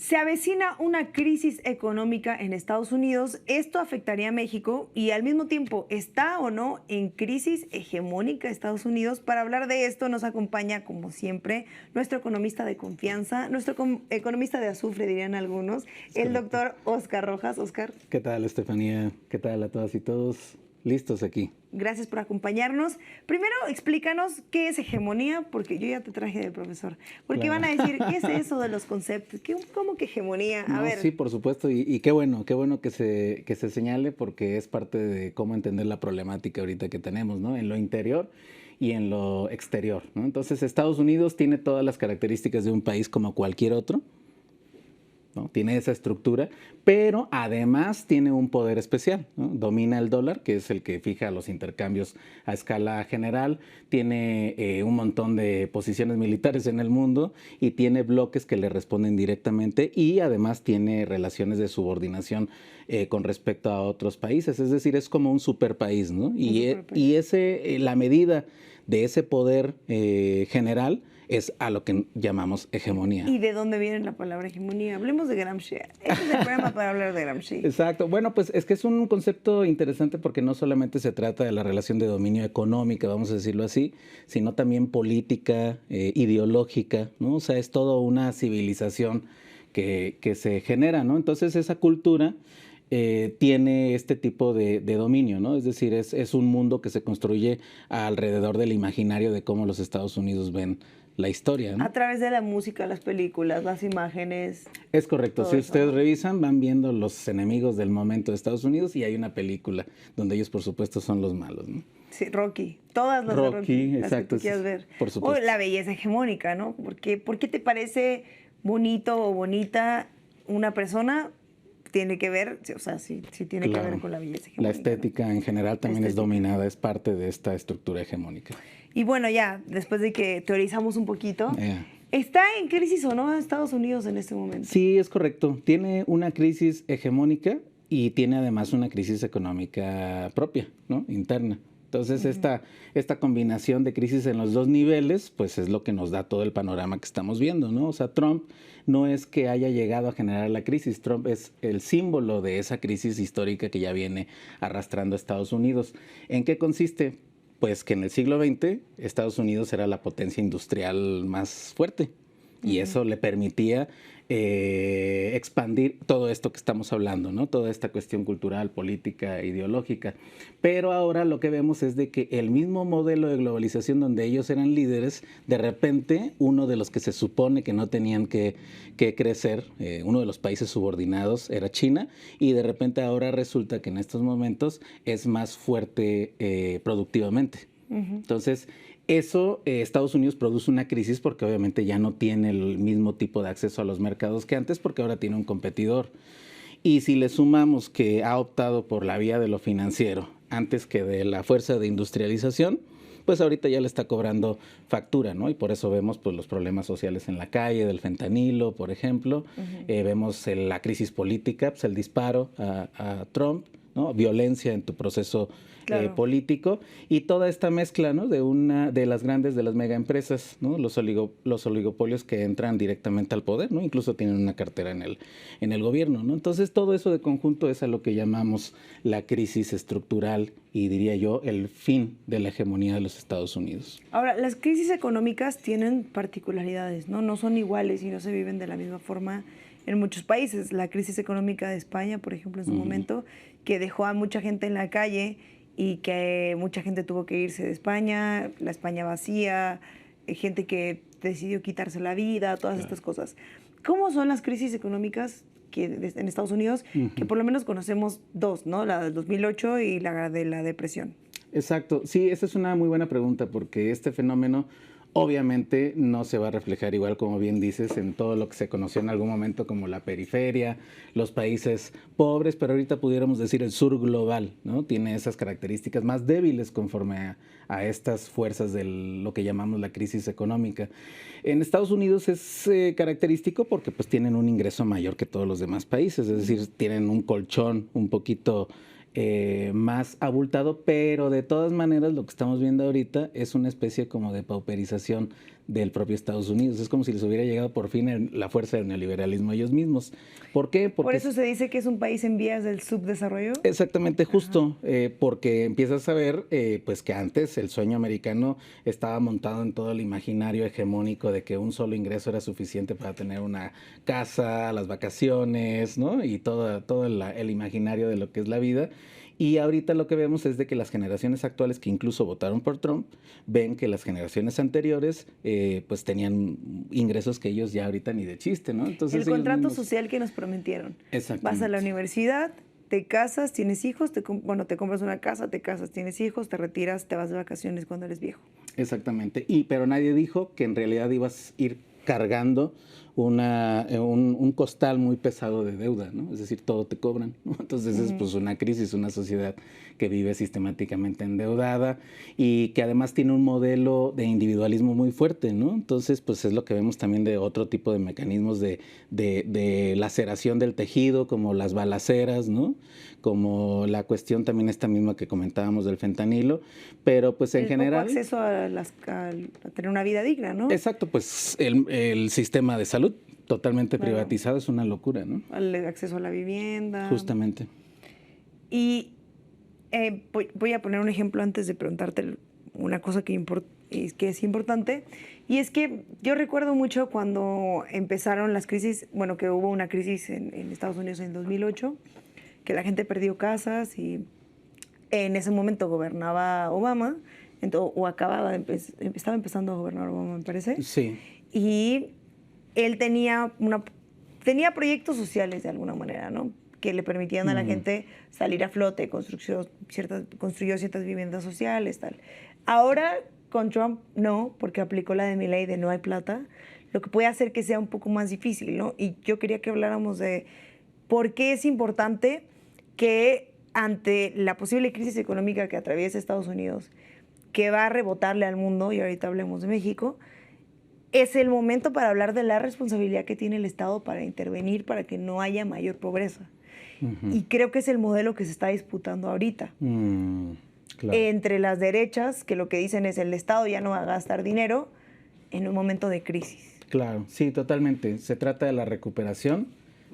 Se avecina una crisis económica en Estados Unidos. ¿Esto afectaría a México? Y al mismo tiempo, ¿está o no en crisis hegemónica Estados Unidos? Para hablar de esto nos acompaña, como siempre, nuestro economista de confianza, nuestro economista de azufre, dirían algunos, el doctor Óscar Rojas. Óscar. ¿Qué tal, Estefanía? ¿Qué tal a todas y todos? Listos aquí. Gracias por acompañarnos. Primero, explícanos qué es hegemonía, porque yo ya te traje de profesor. Porque Claro. van a decir, ¿qué es eso de los conceptos? ¿Cómo que hegemonía? A No, ver. sí, por supuesto, y qué bueno que se señale porque es parte de cómo entender la problemática ahorita que tenemos, ¿no? En lo interior y en lo exterior, ¿no? Entonces, Estados Unidos tiene todas las características de un país como cualquier otro, ¿no? Tiene esa estructura, pero además tiene un poder especial, ¿no? Domina el dólar, que es el que fija los intercambios a escala general, tiene un montón de posiciones militares en el mundo y tiene bloques que le responden directamente y además tiene relaciones de subordinación con respecto a otros países, es decir, es como un superpaís, ¿no? Y la medida de ese poder general es a lo que llamamos hegemonía. ¿Y de dónde viene la palabra hegemonía? Hablemos de Gramsci. Este es el programa para hablar de Gramsci. Exacto. Bueno, pues es que es un concepto interesante porque no solamente se trata de la relación de dominio económica, vamos a decirlo así, sino también política, ideológica, ¿no? O sea, es toda una civilización que se genera, ¿no? Entonces esa cultura tiene este tipo de dominio, ¿no? Es decir, es un mundo que se construye alrededor del imaginario de cómo los Estados Unidos ven la historia, ¿no? A través de la música, las películas, las imágenes. Es correcto. Si eso, ustedes ¿no? revisan, van viendo los enemigos del momento de Estados Unidos y hay una película donde ellos, por supuesto, son los malos, ¿no? Sí, Rocky. Todas las de Rocky. Las Exacto, que tú quieras ver. por O supuesto. la belleza hegemónica, ¿no? ¿Por qué te parece bonito o bonita una persona? Tiene que ver, o sea, sí tiene que ver con la belleza hegemónica. La estética en general también es dominada, es parte de esta estructura hegemónica. Y bueno, ya, después de que teorizamos un poquito, ¿está en crisis o no Estados Unidos en este momento? Sí, es correcto. Tiene una crisis hegemónica y tiene además una crisis económica propia, ¿no? Interna. Entonces, esta combinación de crisis en los dos niveles, pues es lo que nos da todo el panorama que estamos viendo, ¿no? O sea, Trump no es que haya llegado a generar la crisis, Trump es el símbolo de esa crisis histórica que ya viene arrastrando a Estados Unidos. ¿En qué consiste? Pues que en el siglo XX Estados Unidos era la potencia industrial más fuerte y eso le permitía expandir todo esto que estamos hablando, ¿no? Toda esta cuestión cultural, política, ideológica. Pero ahora lo que vemos es de que el mismo modelo de globalización donde ellos eran líderes, de repente uno de los que se supone que no tenían que crecer, uno de los países subordinados era China y de repente ahora resulta que en estos momentos es más fuerte productivamente. Entonces, eso, Estados Unidos produce una crisis porque obviamente ya no tiene el mismo tipo de acceso a los mercados que antes porque ahora tiene un competidor. Y si le sumamos que ha optado por la vía de lo financiero antes que de la fuerza de industrialización, pues ahorita ya le está cobrando factura, ¿no? Y por eso vemos pues, los problemas sociales en la calle, del fentanilo, por ejemplo. Vemos la crisis política, pues, el disparo a Trump, ¿no? Violencia en tu proceso político y toda esta mezcla, ¿no? de las mega empresas, ¿no? Los oligopolios que entran directamente al poder, ¿no? Incluso tienen una cartera en el gobierno, ¿no? Entonces todo eso de conjunto es a lo que llamamos la crisis estructural y diría yo el fin de la hegemonía de los Estados Unidos. Ahora, las crisis económicas tienen particularidades, ¿no? No son iguales y no se viven de la misma forma en muchos países. La crisis económica de España, por ejemplo, en su momento, que dejó a mucha gente en la calle y que mucha gente tuvo que irse de España, la España vacía, gente que decidió quitarse la vida, todas estas cosas. ¿Cómo son las crisis económicas en Estados Unidos? Que por lo menos conocemos dos, ¿no? La del 2008 y la de la depresión. Exacto. Sí, esa es una muy buena pregunta porque este fenómeno obviamente no se va a reflejar igual, como bien dices, en todo lo que se conoció en algún momento como la periferia, los países pobres, pero ahorita pudiéramos decir el sur global, ¿no? Tiene esas características más débiles conforme a estas fuerzas de lo que llamamos la crisis económica. En Estados Unidos es característico porque pues tienen un ingreso mayor que todos los demás países, es decir, tienen un colchón un poquito más abultado, pero de todas maneras lo que estamos viendo ahorita es una especie como de pauperización del propio Estados Unidos. Es como si les hubiera llegado por fin la fuerza del neoliberalismo a ellos mismos. ¿Por qué? Porque por eso se dice que es un país en vías del subdesarrollo. exactamente, justo, porque empiezas a ver pues que antes el sueño americano estaba montado en todo el imaginario hegemónico de que un solo ingreso era suficiente para tener una casa, las vacaciones, ¿no? Y todo el imaginario de lo que es la vida. Y ahorita lo que vemos es de que las generaciones actuales que incluso votaron por Trump ven que las generaciones anteriores pues tenían ingresos que ellos ya ahorita ni de chiste, ¿no? Entonces el contrato social que nos prometieron. Vas a la universidad, te casas, tienes hijos, te compras una casa, te casas, tienes hijos, te retiras, te vas de vacaciones cuando eres viejo. Exactamente. Pero nadie dijo que en realidad ibas a ir cargando un costal muy pesado de deuda, ¿no? Es decir, todo te cobran, ¿no? Entonces es pues una crisis, una sociedad que vive sistemáticamente endeudada y que además tiene un modelo de individualismo muy fuerte, ¿no? Entonces pues es lo que vemos también de otro tipo de mecanismos de laceración del tejido, como las balaceras, ¿no? Como la cuestión también esta misma que comentábamos del fentanilo, pero pues en general... poco acceso a tener una vida digna, ¿no? Exacto, pues el sistema de salud totalmente privatizado es una locura, ¿no? El acceso a la vivienda. Justamente. Y voy a poner un ejemplo antes de preguntarte una cosa que es importante, y es que yo recuerdo mucho cuando empezaron las crisis, bueno, que hubo una crisis en Estados Unidos en 2008, que la gente perdió casas y en ese momento gobernaba Obama, estaba empezando a gobernar Obama, me parece. Sí. Y él tenía proyectos sociales de alguna manera, ¿no? Que le permitían a la gente salir a flote, construyó ciertas viviendas sociales, tal. Ahora, con Trump, no, porque aplicó la de Milei de no hay plata, lo que puede hacer que sea un poco más difícil, ¿no? Y yo quería que habláramos de por qué es importante que ante la posible crisis económica que atraviesa Estados Unidos, que va a rebotarle al mundo, y ahorita hablemos de México, es el momento para hablar de la responsabilidad que tiene el Estado para intervenir para que no haya mayor pobreza. Y creo que es el modelo que se está disputando ahorita. Claro. Entre las derechas, que lo que dicen es el Estado ya no va a gastar dinero en un momento de crisis. Claro, sí, totalmente. Se trata de la recuperación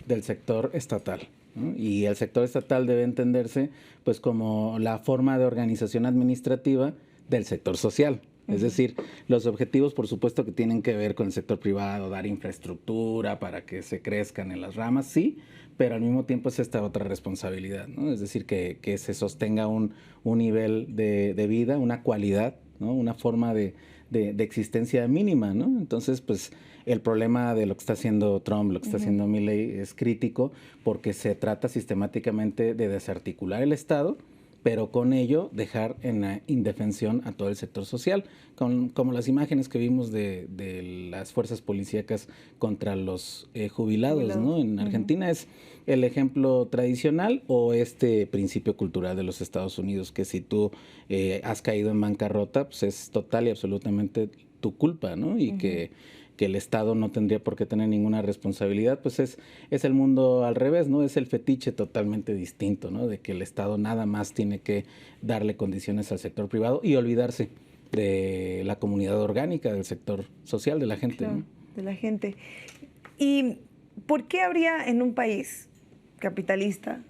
del sector estatal, ¿no? Y el sector estatal debe entenderse pues como la forma de organización administrativa del sector social. Es decir, los objetivos, por supuesto, que tienen que ver con el sector privado, dar infraestructura para que se crezcan en las ramas, sí, pero al mismo tiempo es esta otra responsabilidad, ¿no? Es decir, que se sostenga un nivel de vida, una cualidad, ¿no? Una forma de existencia mínima, ¿no? Entonces, pues, el problema de lo que está haciendo Trump, lo que está haciendo Milei es crítico porque se trata sistemáticamente de desarticular el Estado, pero con ello dejar en la indefensión a todo el sector social, como las imágenes que vimos de las fuerzas policíacas contra los jubilados, ¿no? En Argentina es el ejemplo tradicional o este principio cultural de los Estados Unidos, que si tú has caído en bancarrota, pues es total y absolutamente tu culpa, ¿no? Y que el Estado no tendría por qué tener ninguna responsabilidad, pues es el mundo al revés, ¿no? Es el fetiche totalmente distinto, ¿no? De que el Estado nada más tiene que darle condiciones al sector privado y olvidarse de la comunidad orgánica, del sector social, de la gente, claro, ¿no? De la gente. ¿Y por qué habría en un país capitalista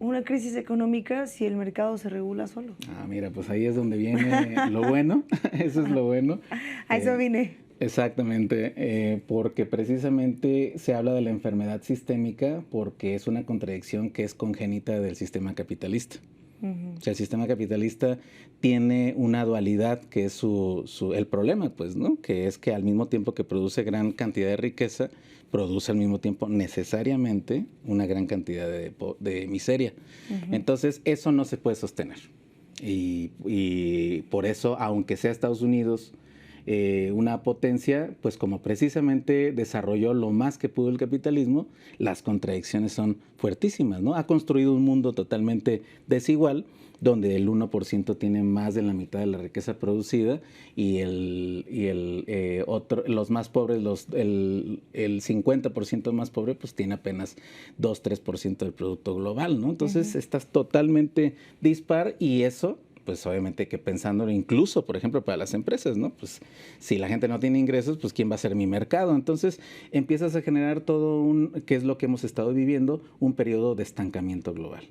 una crisis económica si el mercado se regula solo? Ah, mira, pues ahí es donde viene lo bueno, eso es lo bueno. A eso vine. Exactamente, porque precisamente se habla de la enfermedad sistémica porque es una contradicción que es congénita del sistema capitalista. O sea, el sistema capitalista tiene una dualidad que es el problema, pues, ¿no? Que es que al mismo tiempo que produce gran cantidad de riqueza, produce al mismo tiempo necesariamente una gran cantidad de miseria. Entonces, eso no se puede sostener. Y por eso, aunque sea Estados Unidos una potencia, pues como precisamente desarrolló lo más que pudo el capitalismo, las contradicciones son fuertísimas, ¿no? Ha construido un mundo totalmente desigual, donde el 1% tiene más de la mitad de la riqueza producida y los más pobres, el 50% más pobre, pues tiene apenas 2-3% del producto global, ¿no? Entonces estás totalmente dispar y eso pues obviamente que pensándolo incluso, por ejemplo, para las empresas, ¿no? Pues si la gente no tiene ingresos, pues ¿quién va a ser mi mercado? Entonces empiezas a generar que es lo que hemos estado viviendo, un periodo de estancamiento global.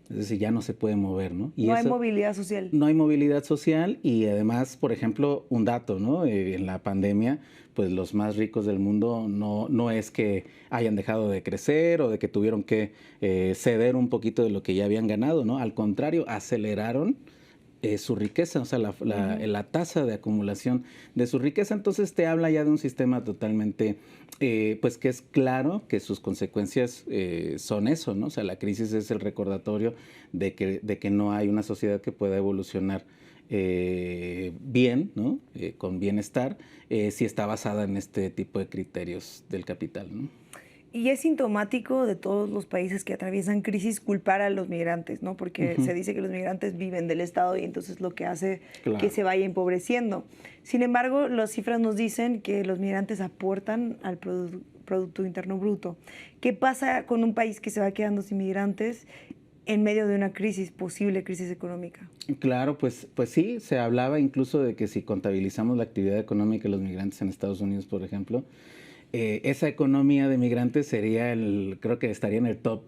Es decir, ya no se puede mover, ¿no? Y no hay movilidad social. No hay movilidad social y además, por ejemplo, un dato, ¿no? En la pandemia, pues los más ricos del mundo no es que hayan dejado de crecer o de que tuvieron que ceder un poquito de lo que ya habían ganado, ¿no? Al contrario, aceleraron su riqueza, o sea, la tasa de acumulación de su riqueza. Entonces te habla ya de un sistema totalmente, pues que es claro que sus consecuencias son eso, ¿no? O sea, la crisis es el recordatorio de que no hay una sociedad que pueda evolucionar bien, ¿no? Con bienestar, si está basada en este tipo de criterios del capital, ¿no? Y es sintomático de todos los países que atraviesan crisis culpar a los migrantes, ¿no? Porque se dice que los migrantes viven del Estado y entonces lo que hace que se vaya empobreciendo. Sin embargo, las cifras nos dicen que los migrantes aportan al Producto Interno Bruto. ¿Qué pasa con un país que se va quedando sin migrantes en medio de una posible crisis económica? Claro, pues sí, se hablaba incluso de que si contabilizamos la actividad económica de los migrantes en Estados Unidos, por ejemplo, esa economía de migrantes sería creo que estaría en el top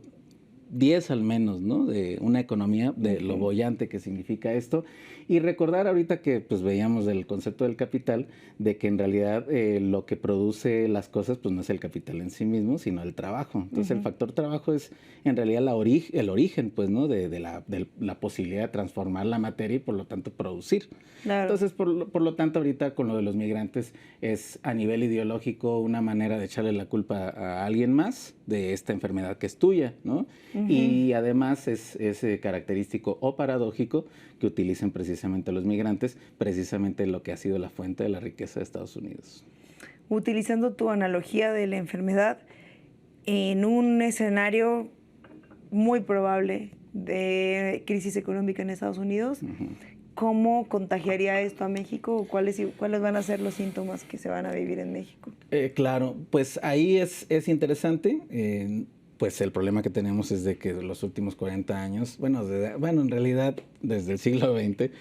10 al menos, ¿no? De una economía, de lo boyante que significa esto. Y recordar ahorita que pues veíamos el concepto del capital, de que en realidad lo que produce las cosas pues no es el capital en sí mismo, sino el trabajo. Entonces el factor trabajo es en realidad el origen, pues, ¿no? De la posibilidad de transformar la materia y por lo tanto producir. Claro. Entonces, por lo tanto, ahorita con lo de los migrantes es a nivel ideológico una manera de echarle la culpa a alguien más de esta enfermedad que es tuya, ¿no? Y además es característico o paradójico que utilicen precisamente los migrantes, precisamente lo que ha sido la fuente de la riqueza de Estados Unidos. Utilizando tu analogía de la enfermedad, en un escenario muy probable de crisis económica en Estados Unidos, ¿cómo contagiaría esto a México o cuáles van a ser los síntomas que se van a vivir en México? Claro, pues ahí es interesante. Pues el problema que tenemos es de que los últimos 40 años, bueno, en realidad desde el siglo XX,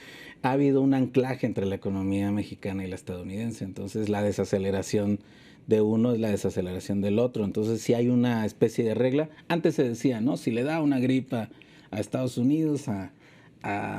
ha habido un anclaje entre la economía mexicana y la estadounidense. Entonces la desaceleración de uno es la desaceleración del otro. Entonces si hay una especie de regla. Antes se decía, ¿no? Si le da una gripa a Estados Unidos, a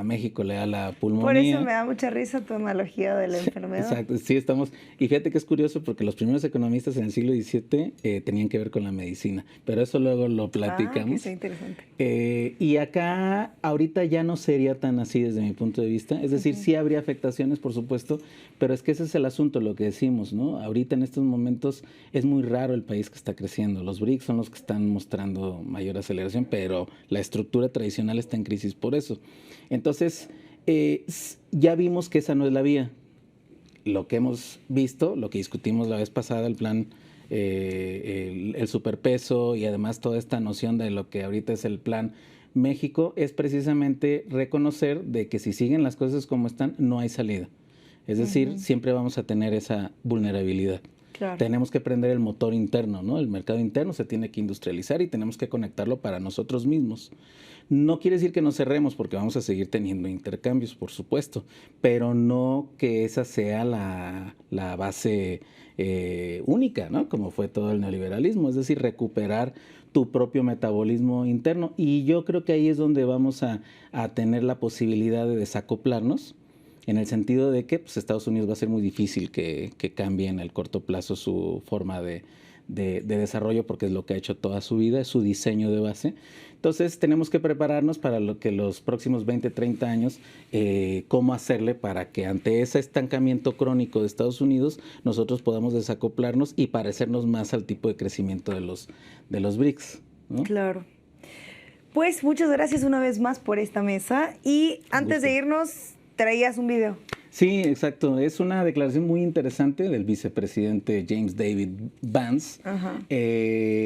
México le da la pulmonía. Por eso me da mucha risa tu analogía de la enfermedad. Exacto, sí estamos. Y fíjate que es curioso porque los primeros economistas en el siglo XVII tenían que ver con la medicina, pero eso luego lo platicamos. Que interesante. Y acá ahorita ya no sería tan así desde mi punto de vista. Es decir, sí habría afectaciones, por supuesto, pero es que ese es el asunto, lo que decimos, ¿no? Ahorita en estos momentos es muy raro el país que está creciendo. Los BRICS son los que están mostrando mayor aceleración, pero la estructura tradicional está en crisis por eso. Entonces, ya vimos que esa no es la vía. Lo que hemos visto, lo que discutimos la vez pasada, el plan, el superpeso y además toda esta noción de lo que ahorita es el plan México, es precisamente reconocer de que si siguen las cosas como están, no hay salida. Es decir, siempre vamos a tener esa vulnerabilidad. Claro. Tenemos que prender el motor interno, ¿no? El mercado interno se tiene que industrializar y tenemos que conectarlo para nosotros mismos. No quiere decir que nos cerremos porque vamos a seguir teniendo intercambios, por supuesto, pero no que esa sea la base única, ¿no? Como fue todo el neoliberalismo, es decir, recuperar tu propio metabolismo interno. Y yo creo que ahí es donde vamos a tener la posibilidad de desacoplarnos, en el sentido de que pues, Estados Unidos va a ser muy difícil que cambie en el corto plazo su forma de desarrollo, porque es lo que ha hecho toda su vida, es su diseño de base. Entonces tenemos que prepararnos para lo que los próximos 20, 30 años, cómo hacerle para que ante ese estancamiento crónico de Estados Unidos nosotros podamos desacoplarnos y parecernos más al tipo de crecimiento de los BRICS, ¿no? Claro. Pues muchas gracias una vez más por esta mesa y antes de irnos traías un video. Sí, exacto. Es una declaración muy interesante del vicepresidente James David Vance,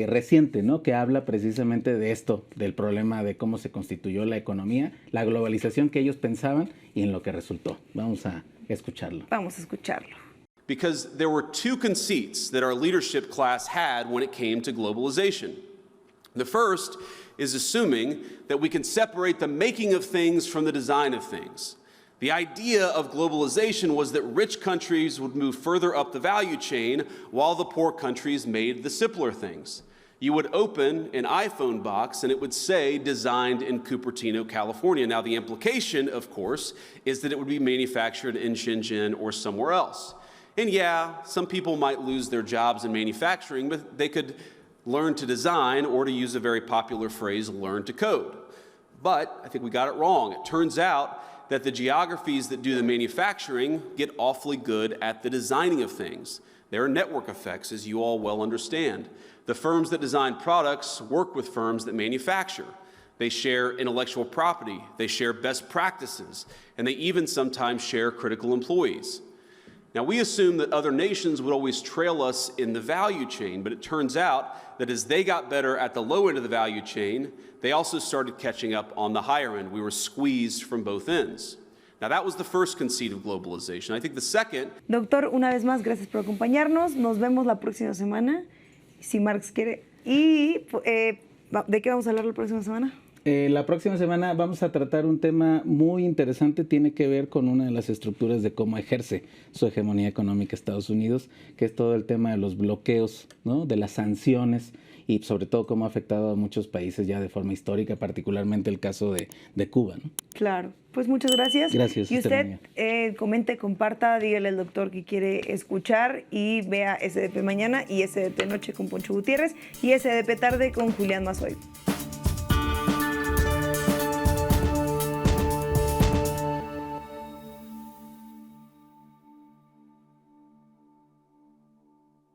reciente, ¿no? Que habla precisamente de esto, del problema de cómo se constituyó la economía, la globalización que ellos pensaban y en lo que resultó. Vamos a escucharlo. Vamos a escucharlo. Because there were two conceits that our leadership class had when it came to globalization. The first is assuming that we can separate the making of things from the design of things. The idea of globalization was that rich countries would move further up the value chain while the poor countries made the simpler things. You would open an iPhone box and it would say designed in Cupertino, California. Now the implication, of course, is that it would be manufactured in Shenzhen or somewhere else. And yeah, some people might lose their jobs in manufacturing, but they could learn to design, or to use a very popular phrase, learn to code. But I think we got it wrong. It turns out that the geographies that do the manufacturing get awfully good at the designing of things. There are network effects, as you all well understand. The firms that design products work with firms that manufacture. They share intellectual property, they share best practices, and they even sometimes share critical employees. Now, we assume that other nations would always trail us in the value chain, but it turns out that as they got better at the low end of the value chain, they also started catching up on the higher end. We were squeezed from both ends. Now, that was the first conceit of globalization. I think the second... Doctor, una vez más, gracias por acompañarnos. Nos vemos la próxima semana, si Marx quiere. ¿Y de qué vamos a hablar la próxima semana? La próxima semana vamos a tratar un tema muy interesante, tiene que ver con una de las estructuras de cómo ejerce su hegemonía económica Estados Unidos, que es todo el tema de los bloqueos, ¿no? De las sanciones y sobre todo cómo ha afectado a muchos países ya de forma histórica, particularmente el caso de Cuba, ¿no? Claro, pues muchas gracias. Gracias. Y usted comente, comparta, dígale al doctor que quiere escuchar y vea SDP Mañana y SDP Noche con Poncho Gutiérrez y SDP Tarde con Julián Mazoy.